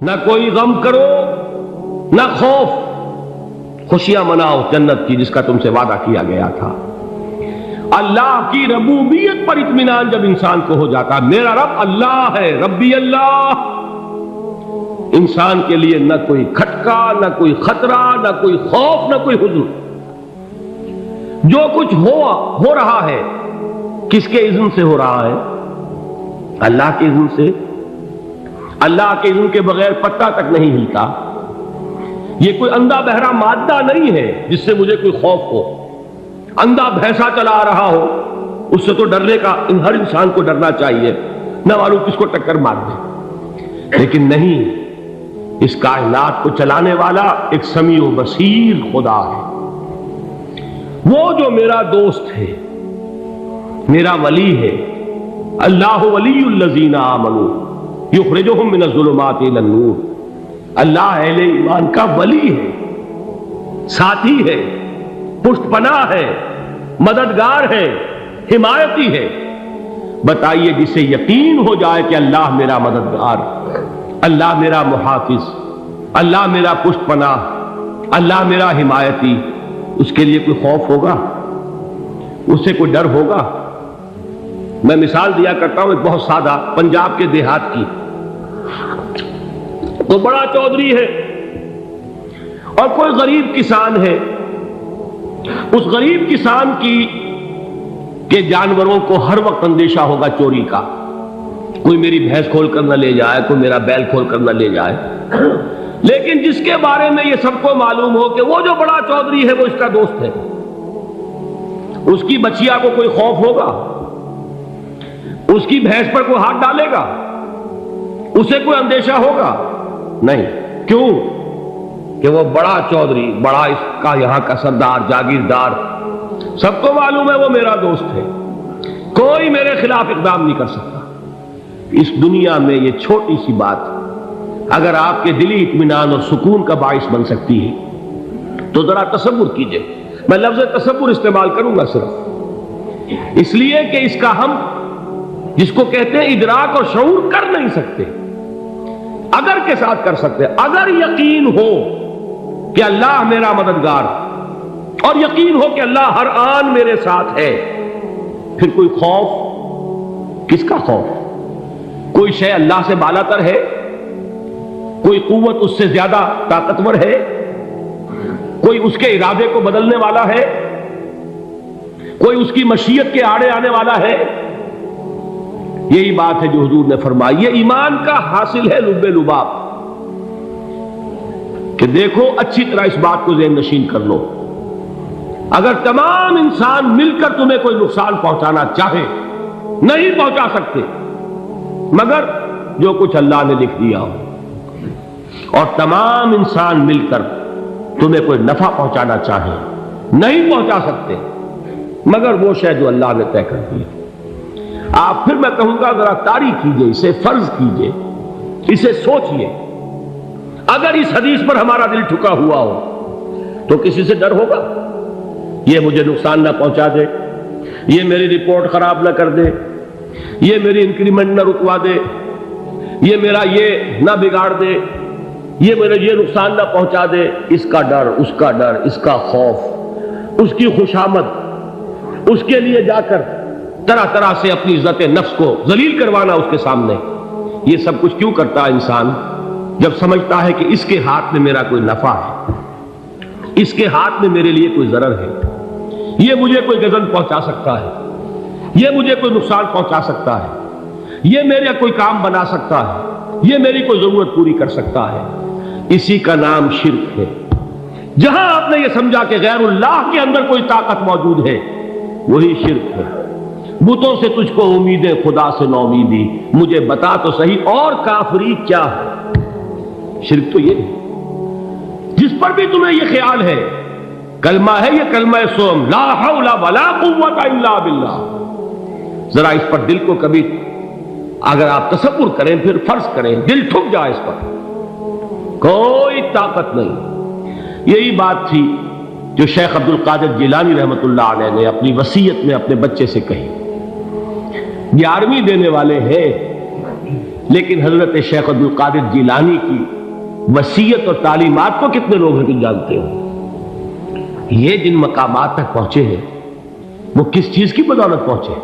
نہ کوئی غم کرو نہ خوف، خوشیاں مناؤ جنت کی جس کا تم سے وعدہ کیا گیا تھا۔ اللہ کی ربوبیت پر اطمینان جب انسان کو ہو جاتا، میرا رب اللہ ہے، ربی اللہ، انسان کے لیے نہ کوئی کھٹکا، نہ کوئی خطرہ، نہ کوئی خوف، نہ کوئی حزن۔ جو کچھ ہو رہا ہے کس کے اذن سے ہو رہا ہے؟ اللہ کے اذن سے۔ اللہ کے اذن کے بغیر پتہ تک نہیں ہلتا۔ یہ کوئی اندھا بہرا مادہ نہیں ہے جس سے مجھے کوئی خوف ہو۔ اندھا بھینسا چلا آ رہا ہو اس سے تو ڈرنے کا ہر انسان کو ڈرنا چاہیے، نہ معلوم کس کو ٹکر مار دے۔ لیکن نہیں، اس کائنات کو چلانے والا ایک سمیع و بصیر خدا ہے، وہ جو میرا دوست ہے، میرا ولی ہے۔ اللہ ولی الذین آمنوا یخرجہم من الظلمات الی النور۔ اللہ اہل ایمان کا ولی ہے، ساتھی ہے، پشت پناہ ہے، مددگار ہے، حمایتی ہے۔ بتائیے جسے یقین ہو جائے کہ اللہ میرا مددگار، اللہ میرا محافظ، اللہ میرا پشت پناہ، اللہ میرا حمایتی، اس کے لیے کوئی خوف ہوگا؟ اس سے کوئی ڈر ہوگا؟ میں مثال دیا کرتا ہوں ایک بہت سادہ، پنجاب کے دیہات کی۔ تو بڑا چودھری ہے اور کوئی غریب کسان ہے۔ اس غریب کسان کے جانوروں کو ہر وقت اندیشہ ہوگا چوری کا، کوئی میری بھینس کھول کر نہ لے جائے، کوئی میرا بیل کھول کر نہ لے جائے۔ لیکن جس کے بارے میں یہ سب کو معلوم ہو کہ وہ جو بڑا چودھری ہے وہ اس کا دوست ہے، اس کی بچیا کو کوئی خوف ہوگا؟ اس کی بھینس پر کوئی ہاتھ ڈالے گا؟ اسے کوئی اندیشہ ہوگا؟ نہیں۔ کیوں؟ کہ وہ بڑا چودھری، بڑا اس کا یہاں کا سردار، جاگیردار، سب کو معلوم ہے وہ میرا دوست ہے، کوئی میرے خلاف اقدام نہیں کر سکتا۔ اس دنیا میں یہ چھوٹی سی بات اگر آپ کے دلی اطمینان اور سکون کا باعث بن سکتی ہے تو ذرا تصور کیجئے۔ میں لفظ تصور استعمال کروں گا صرف اس لیے کہ اس کا ہم جس کو کہتے ہیں ادراک اور شعور کر نہیں سکتے، اگر کے ساتھ کر سکتے۔ اگر یقین ہو کہ اللہ میرا مددگار اور یقین ہو کہ اللہ ہر آن میرے ساتھ ہے، پھر کوئی خوف؟ کس کا خوف؟ کوئی شے اللہ سے بالا تر ہے؟ کوئی قوت اس سے زیادہ طاقتور ہے؟ کوئی اس کے ارادے کو بدلنے والا ہے؟ کوئی اس کی مشیت کے آڑے آنے والا ہے؟ یہی بات ہے جو حضور نے فرمائی، یہ ایمان کا حاصل ہے لب لباب، کہ دیکھو اچھی طرح اس بات کو ذہن نشین کر لو، اگر تمام انسان مل کر تمہیں کوئی نقصان پہنچانا چاہے نہیں پہنچا سکتے، مگر جو کچھ اللہ نے لکھ دیا ہو، اور تمام انسان مل کر تمہیں کوئی نفع پہنچانا چاہے نہیں پہنچا سکتے، مگر وہ شے جو اللہ نے طے کر دی۔ آپ پھر میں کہوں گا ذرا طاری کیجئے، اسے فرض کیجئے، اسے سوچئے۔ اگر اس حدیث پر ہمارا دل ٹھکا ہوا ہو تو کسی سے ڈر ہوگا؟ یہ مجھے نقصان نہ پہنچا دے، یہ میری رپورٹ خراب نہ کر دے، یہ میری انکریمنٹ نہ رکوا دے، یہ میرا یہ نہ بگاڑ دے، یہ میرے یہ نقصان نہ پہنچا دے۔ اس کا ڈر، اس کا ڈر، اس کا خوف، اس کی خوشامد، اس کے لیے جا کر طرح طرح سے اپنی عزت نفس کو ذلیل کروانا اس کے سامنے، یہ سب کچھ کیوں کرتا ہے انسان؟ جب سمجھتا ہے کہ اس کے ہاتھ میں میرا کوئی نفع ہے، اس کے ہاتھ میں میرے لیے کوئی ضرر ہے، یہ مجھے کوئی غضب پہنچا سکتا ہے، یہ مجھے کوئی نقصان پہنچا سکتا ہے، یہ میرا کوئی کام بنا سکتا ہے، یہ میری کوئی ضرورت پوری کر سکتا ہے، اسی کا نام شرک ہے۔ جہاں آپ نے یہ سمجھا کہ غیر اللہ کے اندر کوئی طاقت موجود ہے، وہی شرک ہے۔ بتوں سے تجھ کو امیدیں، خدا سے نو امیدی، مجھے بتا تو صحیح اور کافری کیا ہے؟ شرک تو یہ ہے۔ جس پر بھی تمہیں یہ خیال ہے، کلمہ ہے یہ کلمہ سوم، لا حول ولا قوت الا باللہ، ذرا اس پر دل کو کبھی اگر آپ تصور کریں، پھر فرض کریں، دل ٹھک جائے اس پر، کوئی طاقت نہیں۔ یہی بات تھی جو شیخ عبد القادر جیلانی رحمۃ اللہ علیہ نے اپنی وصیت میں اپنے بچے سے کہی۔ 11ویں دینے والے ہیں لیکن حضرت شیخ عبد القادر جیلانی کی وصیت اور تعلیمات کو کتنے لوگ ہیں تم جانتے ہو؟ یہ جن مقامات تک پہنچے ہیں وہ کس چیز کی بدولت پہنچے؟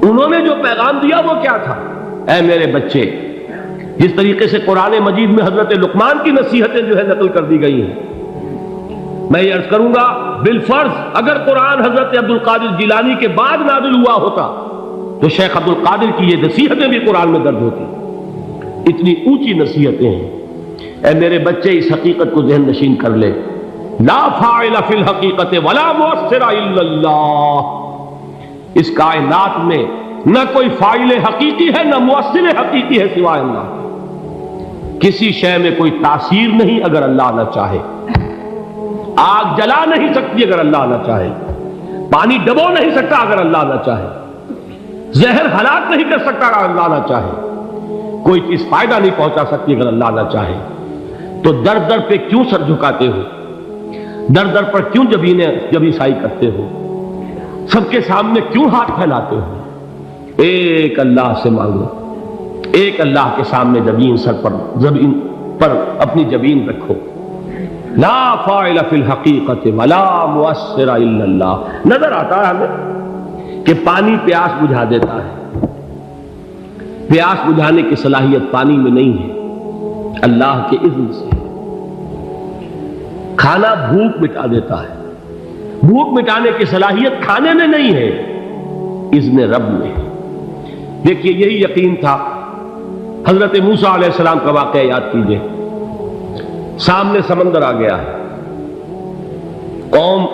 انہوں نے جو پیغام دیا وہ کیا تھا؟ اے میرے بچے، جس طریقے سے قرآن مجید میں حضرت لقمان کی نصیحتیں جو ہے نقل کر دی گئی ہیں، میں یہ عرض کروں گا بالفرض اگر قرآن حضرت عبد القادر جیلانی کے بعد نازل ہوا ہوتا تو شیخ عبد القادر کی یہ نصیحتیں بھی قرآن میں درج ہوتی۔ اتنی اونچی نصیحتیں ہیں۔ اے میرے بچے، اس حقیقت کو ذہن نشین کر لے، لا فاعل فی الحقیقت ولا مؤثر الا اللہ۔ اس کائنات میں نہ کوئی فاعل حقیقی ہے نہ مؤثر حقیقی ہے سوائے اللہ۔ کسی شے میں کوئی تاثیر نہیں اگر اللہ نہ چاہے۔ آگ جلا نہیں سکتی اگر اللہ نہ چاہے، پانی ڈبو نہیں سکتا اگر اللہ نہ چاہے، زہر ہلاک نہیں کر سکتا اگر اللہ نہ چاہے، کوئی چیز فائدہ نہیں پہنچا سکتی اگر اللہ نہ چاہے۔ تو در در پہ کیوں سر جھکاتے ہو؟ در در پر کیوں جبیں سائی کرتے ہو؟ سب کے سامنے کیوں ہاتھ پھیلاتے ہو؟ ایک اللہ سے مانگو، ایک اللہ کے سامنے زمین پر اپنی جبین رکھو۔ لا فاعل فی الحقیقت ولا مؤثر الا اللہ۔ نظر آتا ہے ہمیں کہ پانی پیاس بجھا دیتا ہے، پیاس بجھانے کی صلاحیت پانی میں نہیں ہے، اللہ کے اذن سے۔ کھانا بھوک مٹا دیتا ہے، بھوک مٹانے کی صلاحیت کھانے میں نہیں ہے، اذن رب میں۔ دیکھیے یہی یقین تھا حضرت موسیٰ علیہ السلام کا واقعہ یاد کیجئے۔ سامنے سمندر آ گیا ہے، قوم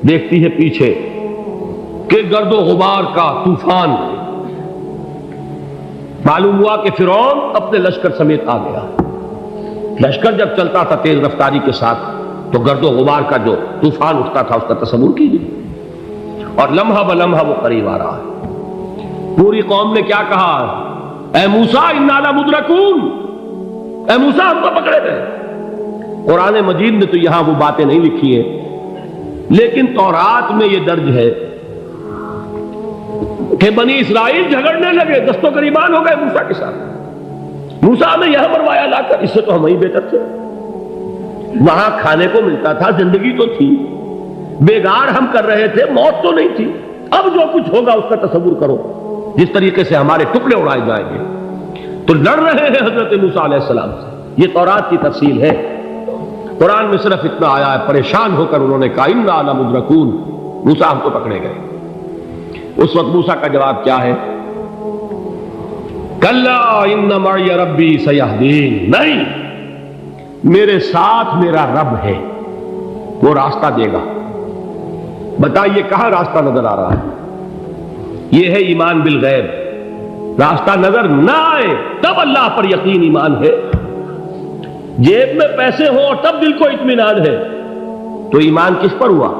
دیکھتی ہے پیچھے کہ گرد و غبار کا طوفان۔ معلوم ہوا کہ فرعون اپنے لشکر سمیت آ گیا۔ لشکر جب چلتا تھا تیز رفتاری کے ساتھ تو گرد و غبار کا جو طوفان اٹھتا تھا اس کا تصور کیجیے، اور لمحہ بلمحہ وہ قریب آ رہا ہے۔ پوری قوم نے کیا کہا؟ اے موسیٰ انا لمدرکون، اے موسیٰ ہم کو پکڑے گئے۔ قرآن مجید نے تو یہاں وہ باتیں نہیں لکھی ہیں، لیکن تورات میں یہ درج ہے کہ بنی اسرائیل جھگڑنے لگے، دست و گریبان ہو گئے موسیٰ کے ساتھ۔ موسیٰ ہمیں یہاں مروایا لا کر، اس سے تو ہم ہی بہتر تھے، وہاں کھانے کو ملتا تھا، زندگی تو تھی، بیگار ہم کر رہے تھے، موت تو نہیں تھی۔ اب جو کچھ ہوگا اس کا تصور کرو، جس طریقے سے ہمارے ٹکڑے اڑائے جائیں گے۔ تو لڑ رہے ہیں حضرت موسیٰ علیہ السلام سے۔ یہ تورات کی تفصیل ہے، قرآن میں صرف اتنا آیا ہے، پریشان ہو کر انہوں نے کہا انا لمدرکون، موسیٰ ہم کو پکڑے گئے۔ اس وقت موسیٰ کا جواب کیا ہے؟ کلا ان معی ربی سیہدین، نہیں، میرے ساتھ میرا رب ہے، وہ راستہ دے گا۔ بتائیے کہاں راستہ نظر آ رہا ہے؟ یہ ہے ایمان بالغیب۔ راستہ نظر نہ آئے تب اللہ پر یقین ایمان ہے۔ جیب میں پیسے ہوں اور تب دل کو اطمینان ہے تو ایمان کس پر ہوا؟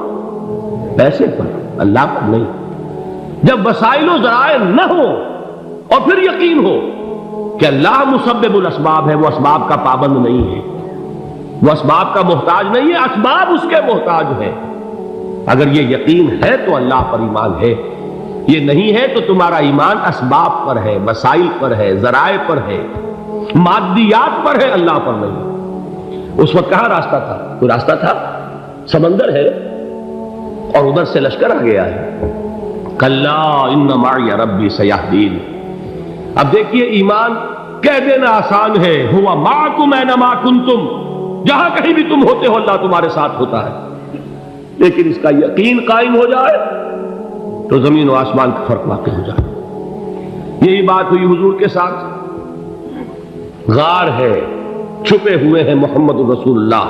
پیسے پر، اللہ پر نہیں۔ جب وسائل و ذرائع نہ ہو اور پھر یقین ہو کہ اللہ مسبب الاسباب ہے، وہ اسباب کا پابند نہیں ہے، وہ اسباب کا محتاج نہیں ہے، اسباب اس کے محتاج ہے۔ اگر یہ یقین ہے تو اللہ پر ایمان ہے، یہ نہیں ہے تو تمہارا ایمان اسباب پر ہے، وسائل پر ہے، ذرائع پر ہے، مادیات پر ہے، اللہ پر نہیں۔ اس وقت کہاں راستہ تھا؟ کوئی راستہ تھا؟ سمندر ہے اور ادھر سے لشکر آ گیا ہے۔ کلا ان معی ربی سیہدین۔ اب دیکھیے ایمان کہہ دینا آسان ہے، ہوا معکم اینما کنتم، جہاں کہیں بھی تم ہوتے ہو اللہ تمہارے ساتھ ہوتا ہے، لیکن اس کا یقین قائم ہو جائے تو زمین و آسمان کا فرق واقع ہو جائے۔ یہی بات ہوئی حضور کے ساتھ۔ غار ہے، چھپے ہوئے ہیں محمد رسول اللہ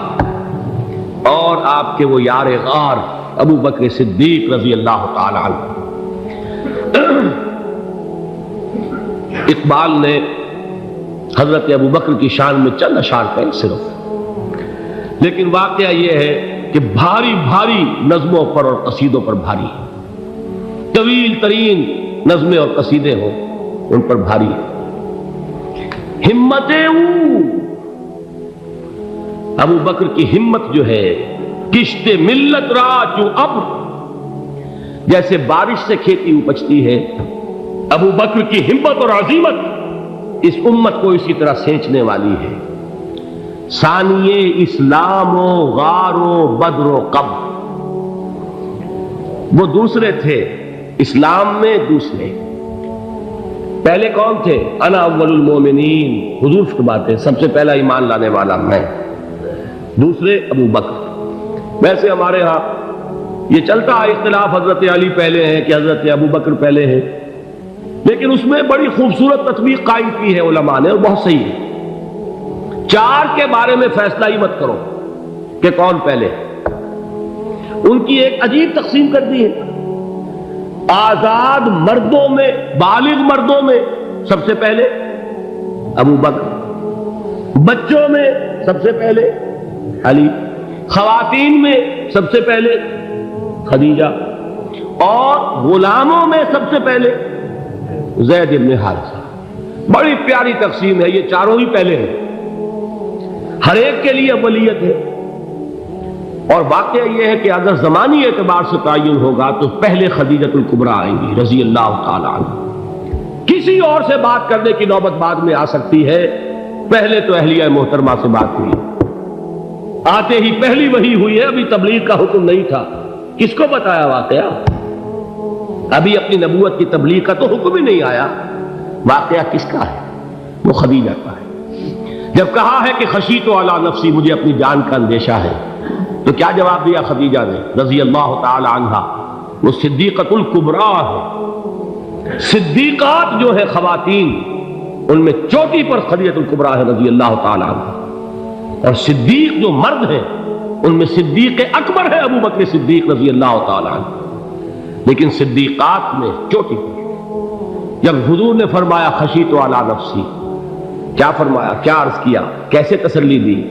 اور آپ کے وہ یار غار ابو بکر صدیق رضی اللہ تعالی عنہ۔ اقبال نے حضرت ابو بکر کی شان میں چند اشعار کہے صرف، لیکن واقعہ یہ ہے کہ بھاری بھاری نظموں پر اور قصیدوں پر بھاری ہے، طویل ترین نظمیں اور قصیدے ہوں ان پر بھاری ہے۔ ہمتیں ابو بکر کی ہمت جو ہے، کشت ملت را چوں ابر، جیسے بارش سے کھیتی اپجتی ہے، ابو بکر کی ہمت اور عزیمت اس امت کو اسی طرح سینچنے والی ہے۔ ثانیے اسلام و غار و بدر و قبر، وہ دوسرے تھے اسلام میں، دوسرے پہلے کون تھے؟ انا اول المومنین، حضور فرماتے ہیں سب سے پہلا ایمان لانے والا میں، دوسرے ابو بکر۔ ویسے ہمارے ہاں یہ چلتا ہے اختلاف، حضرت علی پہلے ہیں کہ حضرت ابو بکر پہلے ہیں، لیکن اس میں بڑی خوبصورت تطبیق قائم کی ہے علماء نے، اور بہت صحیح ہے۔ چار کے بارے میں فیصلہ ہی مت کرو کہ کون پہلے، ان کی ایک عجیب تقسیم کر دی ہے۔ آزاد مردوں میں، بالغ مردوں میں سب سے پہلے ابو بکر، بچوں میں سب سے پہلے علی، خواتین میں سب سے پہلے خدیجہ، اور غلاموں میں سب سے پہلے زید بن حارثہ۔ بڑی پیاری تقسیم ہے، یہ چاروں ہی پہلے ہیں، ہر ایک کے لیے اولیت ہے۔ اور واقعہ یہ ہے کہ اگر زمانی اعتبار سے تعین ہوگا تو پہلے خدیجۃ الکبریٰ آئیں گی رضی اللہ تعالی عنہ، کسی اور سے بات کرنے کی نوبت بعد میں آ سکتی ہے، پہلے تو اہلیہ محترمہ سے بات ہوئی، آتے ہی پہلی وحی ہوئی ہے، ابھی تبلیغ کا حکم نہیں تھا۔ کس کو بتایا واقعہ؟ ابھی اپنی نبوت کی تبلیغ کا تو حکم ہی نہیں آیا، واقعہ کس کا ہے؟ وہ خدیجہ کا ہے۔ جب کہا ہے کہ خشیت علی نفسی، مجھے اپنی جان کا اندیشہ ہے، تو کیا جواب دیا خدیجہ نے رضی اللہ تعالی عنہا؟ وہ صدیقۃ الکبریٰ ہے۔ صدیقات جو ہے خواتین، ان میں چوٹی پر خدیجۃ الکبریٰ ہے رضی اللہ تعالی عنہا، اور صدیق جو مرد ہیں ان میں صدیق اکبر ہے ابو بکر صدیق رضی اللہ تعالی عنہ، لیکن صدیقات میں چوٹی پر۔ جب حضور نے فرمایا خشیت علی نفسی، کیا فرمایا؟ کیا عرض کیا؟ کیسے تسلی دی؟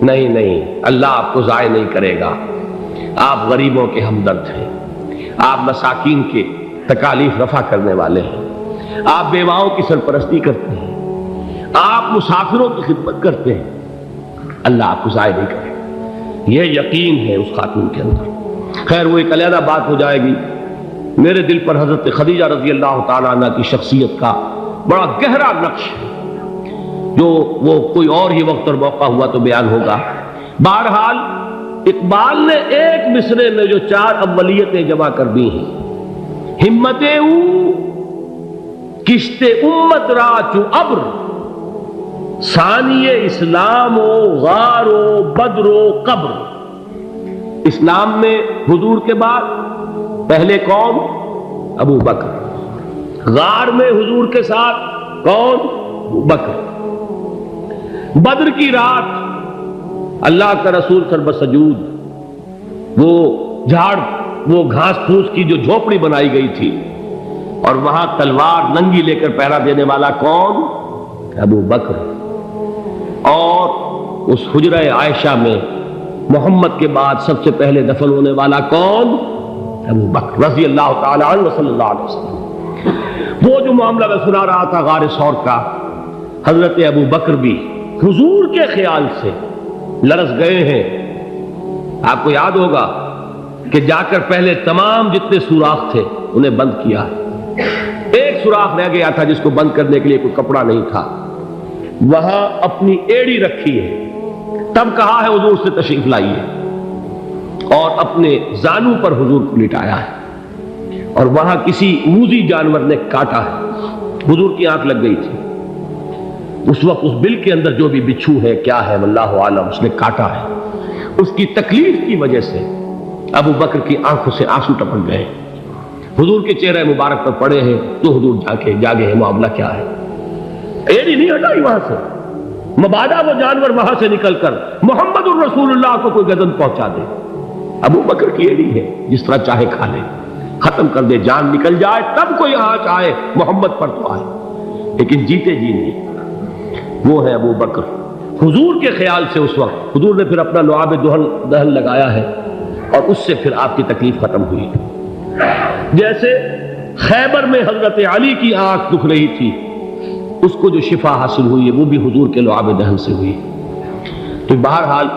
نہیں، اللہ آپ کو ضائع نہیں کرے گا، آپ غریبوں کے ہمدرد ہیں، آپ مساکین کے تکالیف رفع کرنے والے ہیں، آپ بیواؤں کی سرپرستی کرتے ہیں، آپ مسافروں کی خدمت کرتے ہیں، اللہ آپ کو ضائع نہیں کرے گا۔ یہ یقین ہے اس خاتون کے اندر۔ خیر وہ ایک علیحدہ بات ہو جائے گی۔ میرے دل پر حضرت خدیجہ رضی اللہ تعالیٰ عنہ کی شخصیت کا بڑا گہرا نقش ہے، جو وہ کوئی اور ہی وقت اور موقع ہوا تو بیان ہوگا۔ بہرحال اقبال نے ایک مصرے میں جو چار اولیتیں جمع کر دی ہیں، ہمتیں او کشت امت را چو ابر، ثانی اسلام و غار و بدر و قبر۔ اسلام میں حضور کے بعد پہلے کون؟ ابو بکر۔ غار میں حضور کے ساتھ کون؟ ابو بکر۔ بدر کی رات اللہ کا رسول سر بسجود، وہ جھاڑ، وہ گھاس پھوس کی جو جھوپڑی بنائی گئی تھی، اور وہاں تلوار ننگی لے کر پہرا دینے والا کون؟ ابو بکر۔ اور اس حجرہ عائشہ میں محمد کے بعد سب سے پہلے دفن ہونے والا کون؟ ابو بکر رضی اللہ تعالی عنہ وصلی اللہ علیہ وسلم۔ وہ جو معاملہ میں سنا رہا تھا غار ثور کا، حضرت ابو بکر بھی حضور کے خیال سے لرز گئے ہیں۔ آپ کو یاد ہوگا کہ جا کر پہلے تمام جتنے سوراخ تھے انہیں بند کیا ہے، ایک سوراخ رہ گیا تھا جس کو بند کرنے کے لیے کوئی کپڑا نہیں تھا، وہاں اپنی ایڑی رکھی ہے، تب کہا ہے حضور سے تشریف لائیے، اور اپنے زانو پر حضور کو لٹایا ہے، اور وہاں کسی موذی جانور نے کاٹا ہے، حضور کی آنکھ لگ گئی تھی، اس وقت اس بل کے اندر جو بھی بچھو ہے کیا ہے واللہ عالم، اس نے کاٹا ہے، اس کی تکلیف کی وجہ سے ابو بکر کی آنکھوں سے آنسو ٹپک گئے، حضور کے چہرے مبارک پر پڑے ہیں، تو حضور جاگے ہیں، معاملہ کیا ہے؟ ایڑی نہیں ہٹائی وہاں سے، مبادا وہ جانور وہاں سے نکل کر محمد الرسول اللہ کو کوئی گزن پہنچا دے، ابو بکر کی ایڑی ہے، جس طرح چاہے کھا لے، ختم کر دے، جان نکل جائے تب کوئی آنچ آئے، محمد پر تو آئے، لیکن جیتے جی نہیں۔ وہ ہے ابو بکر۔ حضور کے خیال سے اس وقت حضور نے پھر اپنا لعاب دہن لگایا ہے، اور اس سے پھر آپ کی تکلیف ختم ہوئی۔ جیسے خیبر میں حضرت علی کی آنکھ دکھ رہی تھی، اس کو جو شفا حاصل ہوئی ہے وہ بھی حضور کے لعاب دہن سے ہوئی۔ تو بہرحال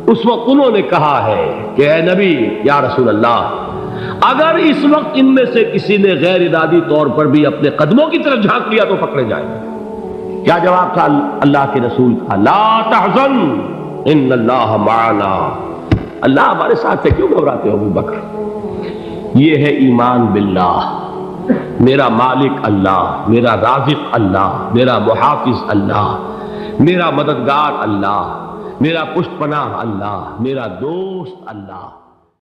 اس وقت انہوں نے کہا ہے کہ اے نبی یا رسول اللہ، اگر اس وقت ان میں سے کسی نے غیر ارادی طور پر بھی اپنے قدموں کی طرف جھانک لیا تو پکڑے جائیں گے، کیا جواب تھا اللہ کے رسول کا؟ لا تحزن ان اللہ معنا، اللہ ہمارے ساتھ ہے، کیوں گھبراتے ہو ابو بکر؟ یہ ہے ایمان باللہ، میرا مالک اللہ، میرا رازق اللہ، میرا محافظ اللہ، میرا مددگار اللہ، میرا پشت پناہ اللہ، میرا دوست اللہ۔